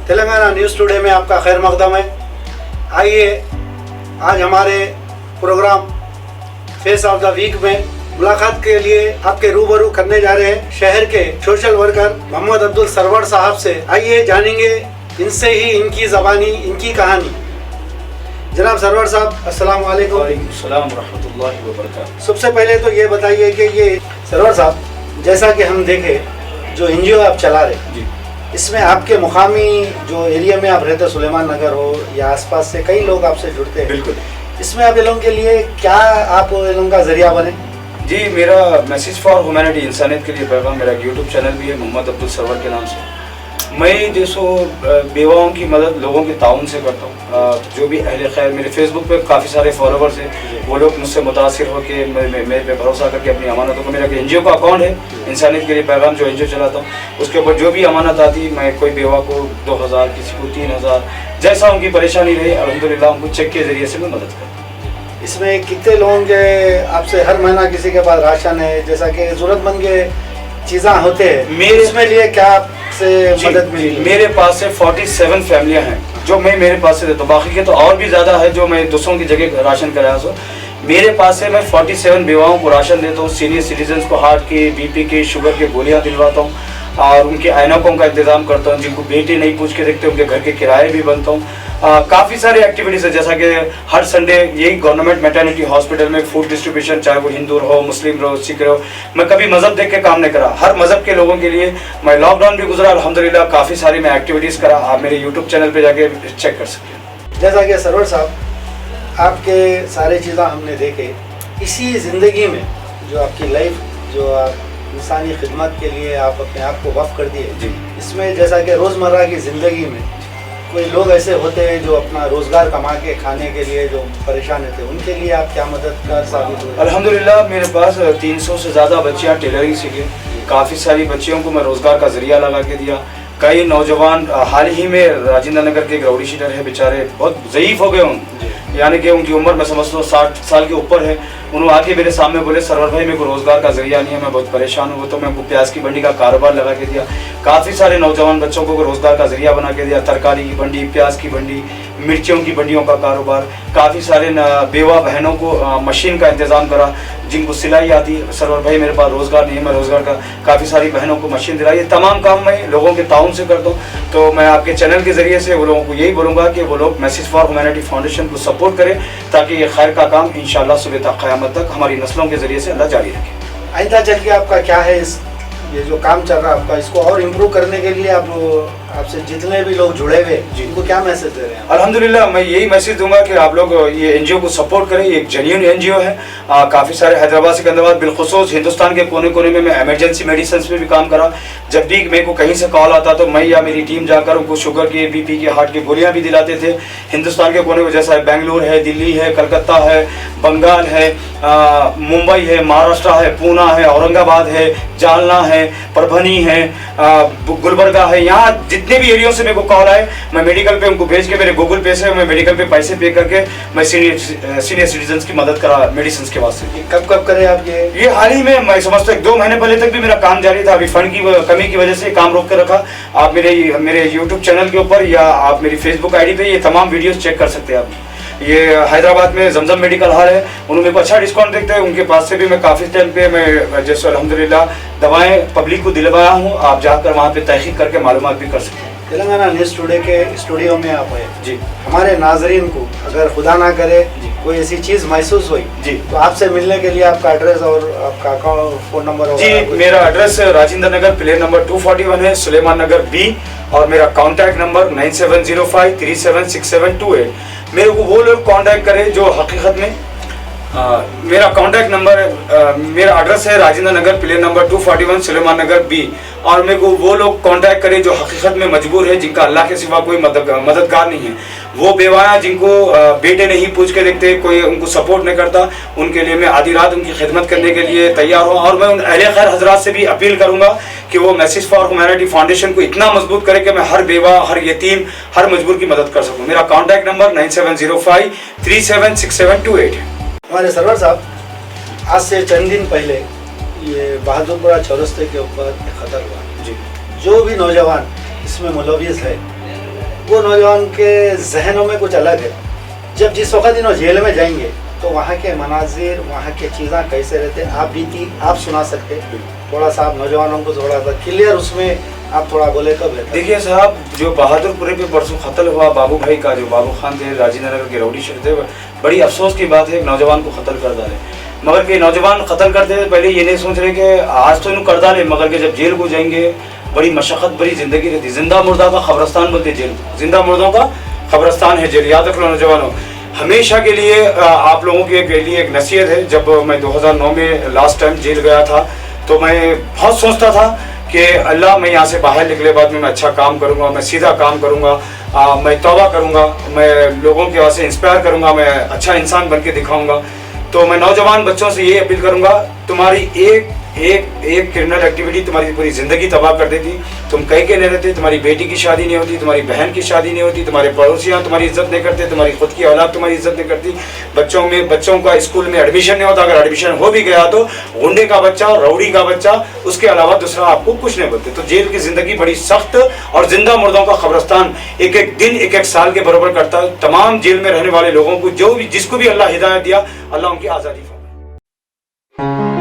Telangana news today में आपका खैर मकदम है। आइए आज हमारे program face of the week में मुलाकात के लिए आपके रूबरू करने जा रहे हैं शहर के सोशल वर्कर मोहम्मद अब्दुल सरवर साहब से। आइए जानेंगे इनसे ही इनकी ज़बानी, इनकी कहानी। जनाब सरवर साहब, अस्सलाम वालेकुम। वालेकुम सलाम रहमतुल्लाहि व बरकातहू। सबसे पहले तो ये बताइए कि ये सरवर साहब, जैसा कि हम देखें जो एनजीओ आप चला रहे जी, इसमें आपके मुकामी जो एरिया में आप रहते, सुलेमान नगर हो या आसपास से कई लोग आपसे जुड़ते हैं। बिल्कुल। इसमें आप इन लोगों के लिए क्या, आप इन लोगों का जरिया बने? जी, मेरा मैसेज फॉर ह्यूमैनिटी, इंसानियत के लिए पैगाम, मेरा यूट्यूब चैनल भी है मोहम्मद अब्दुल सरवर के नाम से। मैं जैसो बेवाओं की मदद लोगों के ताउन से करता हूँ। जो भी अहले खैर, मेरे फेसबुक पे काफ़ी सारे फॉलोवर्स हैं, वो लोग मुझसे मुतासिर होकर मेरे पे भरोसा करके अपनी अमानतों को, मेरा एनजीओ का अकाउंट है इंसानियत के लिए पैगाम जो एनजीओ चलाता हूँ, उसके ऊपर जो भी अमानत आती, मैं कोई बेवा को 2000, किसी को 3000, जैसा उनकी परेशानी रही अल्हम्दुलिल्लाह उनको चेक के ज़रिए से मैं मदद करता हूँ। इसमें कितने लोगों के आपसे हर महीना किसी के पास राशन है, जैसा कि ज़रूरतमंद के चीज़ें होते हैं, मेरे इसमें लिए क्या आपसे मदद मिली? मेरे पास से 47 फैमिलियां हैं जो मैं मेरे पास से देता हूँ। बाकी के तो और भी ज़्यादा है जो मैं दूसरों की जगह राशन कराया। सो मेरे पास से मैं 47 बेवाओं को राशन देता हूँ। सीनियर सिटीजन्स को हार्ट के, बीपी के, शुगर के गोलियाँ दिलवाता हूँ और उनके ऐनकों का इंतज़ाम करता हूँ। जिनको बेटे नहीं पूछ के देखते उनके घर के किराए भी बनता हूँ। काफ़ी सारे एक्टिविटीज़ है, जैसा कि हर संडे यही गवर्नमेंट मैटर्निटी हॉस्पिटल में फूड डिस्ट्रीब्यूशन, चाहे वो हिंदू हो, मुस्लिम रहो, सिख रहो। मैं कभी मज़हब देख के काम नहीं करा, हर मज़हब के लोगों के लिए। मैं लॉकडाउन भी गुजरा अल्हम्दुलिल्लाह, काफ़ी सारी मैं एक्टिविटीज़ करा। आप मेरे यूट्यूब चैनल पे जाके चेक कर सकते हैं। जैसा कि सरवर साहब, आपके सारे चीज़ें हमने देखे, इसी ज़िंदगी में जो आपकी लाइफ, जो आप इंसानी खिदमत के लिए आप अपने आप को वक्फ कर दिए जी, इसमें जैसा कि रोज़मर्रा की ज़िंदगी में कोई लोग ऐसे होते हैं जो अपना रोज़गार कमा के खाने के लिए जो परेशान होते हैं, उनके लिए आप क्या मददगार साबित हुए? अल्हम्दुलिल्लाह मेरे पास 300 से ज़्यादा बच्चियाँ टेलरिंग सीखे। काफ़ी सारी बच्चियों को मैं रोज़गार का ज़रिया लगा के दिया। कई नौजवान, हाल ही में राजेंद्र नगर के एक राउडी शीटर है, बेचारे बहुत ज़ईफ़ हो गए यानी कि उनकी उम्र मैं समझता हूँ 60 साल के ऊपर है। उन्होंने आके मेरे सामने बोले, सरवर भाई मेरे को रोज़गार का ज़रिया नहीं है, मैं बहुत परेशान हूँ। तो मैं उनको प्याज की मंडी का कारोबार लगा के दिया। काफ़ी सारे नौजवान बच्चों को रोज़गार का ज़रिया बना के दिया। तरकारी की मंडी, प्याज की मंडी, मिर्चियों की मंडियों का कारोबार। काफ़ी सारे बेवा बहनों को मशीन का इंतज़ाम करा, जिनको सिलाई आती है। सरवर भाई मेरे पास रोज़गार नहीं है, मैं रोज़गार का, काफ़ी सारी बहनों को मशीन दिलाई। ये तमाम काम मैं लोगों के ताउन से करता हूँ। तो मैं आपके चैनल के ज़रिए से वो लोगों को यही बोलूँगा कि वो लोग मैसेज फॉर ह्यूमैनिटी फाउंडेशन को सपोर्ट करें, ताकि ये खैर का काम इंशाअल्लाह सुबह तक क़यामत तक हमारी नस्लों के ज़रिए से अल्लाह जारी रखे। आइंदा चल के आपका क्या है, ये जो काम चल रहा है आपका, इसको और इम्प्रूव करने के लिए आपसे जितने भी लोग जुड़े हुए जी, इनको क्या मैसेज दे रहे हैं? अल्हम्दुलिल्लाह मैं यही मैसेज दूंगा कि आप लोग ये एनजीओ को सपोर्ट करें। ये एक जेन्युइन एनजीओ है। काफ़ी सारे हैदराबाद से सिकंदराबाद, बिलखुसूस हिंदुस्तान के कोने कोने में मैं इमरजेंसी मेडिसिन में भी काम करा। जब भी मेरे को कहीं से कॉल आता तो मैं या मेरी टीम जाकर उनको शुगर की, बीपी की, हार्ट की गोलियाँ भी दिलाते थे। हिंदुस्तान के कोने में, जैसा बेंगलुरु है, दिल्ली है, कलकत्ता है, बंगाल है, मुंबई है, महाराष्ट्र है, पूना है, औरंगाबाद है, जालना है, परभनी है, गुलबर्गा है, यहाँ जितने भी एरियो से मेरे को कॉल आए, मैं मेडिकल पे उनको भेज के, मेरे गूगल पे से मैं मेडिकल पे पैसे पे करके मैं सीनियर सिटीजन्स की मदद करा मेडिसिन के वास्ते। कब करें आप ये हाल ही में, मैं समझता हूँ 2 महीने पहले तक भी मेरा काम जारी था। अभी फंड की कमी की वजह से काम रोक कर रखा। आप मेरे यूट्यूब चैनल के ऊपर या आप मेरी फेसबुक आईडी पे ये तमाम वीडियोस चेक कर सकते हैं आप। ये हैदराबाद में जमजम मेडिकल हॉल है, उन्होंने मेरे को अच्छा डिस्काउंट देखते हैं। उनके पास से भी मैं काफ़ी टाइम पे मैं जैसे अल्हम्दुलिल्लाह दवाएं पब्लिक को दिलवाया हूँ। आप जाकर वहाँ पे तहकीक करके मालूमात भी कर सकते हैं। तेलंगाना न्यूज़ टुडे के स्टूडियो में आप आए जी, हमारे नाजरीन को अगर खुदा ना करे कोई ऐसी चीज़ महसूस हुई जी, तो आपसे मिलने के लिए आपका एड्रेस और आपका अकाउंट, फ़ोन नंबर? जी, मेरा address Rajendra Nagar, plane number 241 है, सुलेमान नगर B, और मेरा कॉन्टैक्ट नंबर 9705376728। मेरे को वो लोग कॉन्टैक्ट करें जो हकीकत में मेरा कॉन्टैक्ट नंबर मेरा एड्रेस है राजेंद्र नगर प्लेन नंबर 241 सुलेमान नगर बी। और मेरे को वो लोग कांटेक्ट करें जो हकीकत में मजबूर है, जिनका अल्लाह के सिवा कोई मददगार नहीं है, वो बेवाया जिनको बेटे नहीं पूछ के देखते, कोई उनको सपोर्ट नहीं करता, उनके लिए मैं आधी रात उनकी खिदमत करने के लिए तैयार हूँ। और मैं उन अहले खैर हजरात से भी अपील करूँगा कि वो मैसेज फॉर ह्यूमैनिटी फाउंडेशन को इतना मजबूत करे कि मैं हर बेवा, हर यतीम, हर मजबूर की मदद कर सकूँ। मेरा कॉन्टैक्ट नंबर 9705376728 है। हमारे सरवर साहब, आज से चंद दिन पहले ये बहादुरपुरा चौरस्ते के ऊपर एक खतर हुआ जी। जो भी नौजवान इसमें मुलविस है, वो नौजवान के जहनों में कुछ अलग है। जब जिस वक्त इन्हों जेल में जाएंगे तो वहाँ के मनाजिर, वहाँ के चीज़ें कैसे रहते, आप बीती आप सुना सकते, थोड़ा सा आप नौजवानों को थोड़ा सा क्लियर उसमें आप थोड़ा बोले कब रहता। देखिए साहब, जो बहादुरपुरे पे परसों कत्ल हुआ बाबू भाई का, जो बाबू खान थे राजेंद्र नगर के रउडी शरीफ थे, बड़ी अफसोस की बात है एक नौजवान को कत्ल कर डाले। मगर के नौजवान कत्ल करते थे पहले ये नहीं सोच रहे कि आज तो इन्हों कर डाले, मगर के जब जेल को जाएंगे बड़ी मशक्क़त भरी ज़िंदगी रहती। जिंदा मुर्दा का खबरस्तान बोलते जेल, जिंदा मुर्दों का खबरस्तान है जेल, याद रख लो नौजवानों। हमेशा के लिए आप लोगों के लिए एक नसीहत है। जब मैं 2009 में लास्ट टाइम जेल गया था तो मैं बहुत सोचता था कि अल्लाह, मैं यहाँ से बाहर निकले बाद में मैं अच्छा काम करूँगा, मैं सीधा काम करूँगा, मैं तौबा करूँगा, मैं लोगों के वजह से इंस्पायर करूँगा, मैं अच्छा इंसान बन के दिखाऊँगा। तो मैं नौजवान बच्चों से ये अपील करूँगा, तुम्हारी एक क्रिमिनल एक्टिविटी तुम्हारी पूरी ज़िंदगी तबाह कर देती। तुम कहीं के नहीं रहते, तुम्हारी बेटी की शादी नहीं होती, तुम्हारी बहन की शादी नहीं होती, तुम्हारे पड़ोसियाँ तुम्हारी इज्जत नहीं करते, तुम्हारी खुद की औलाद तुम्हारी इज्जत नहीं करती, बच्चों का स्कूल में एडमिशन नहीं होता, अगर एडमिशन हो भी गया तो गुंडे का बच्चा, रउडी का बच्चा, उसके अलावा दूसरा आपको कुछ नहीं बोलते। तो जेल की ज़िंदगी बड़ी सख्त और जिंदा मुर्दों का खबरस्तान एक एक दिन, एक एक साल के बराबर करता है। तमाम जेल में रहने वाले लोगों को, जो भी जिसको भी अल्लाह हिदायत दिया, अल्लाह उनकी आज़ादी फरमाए।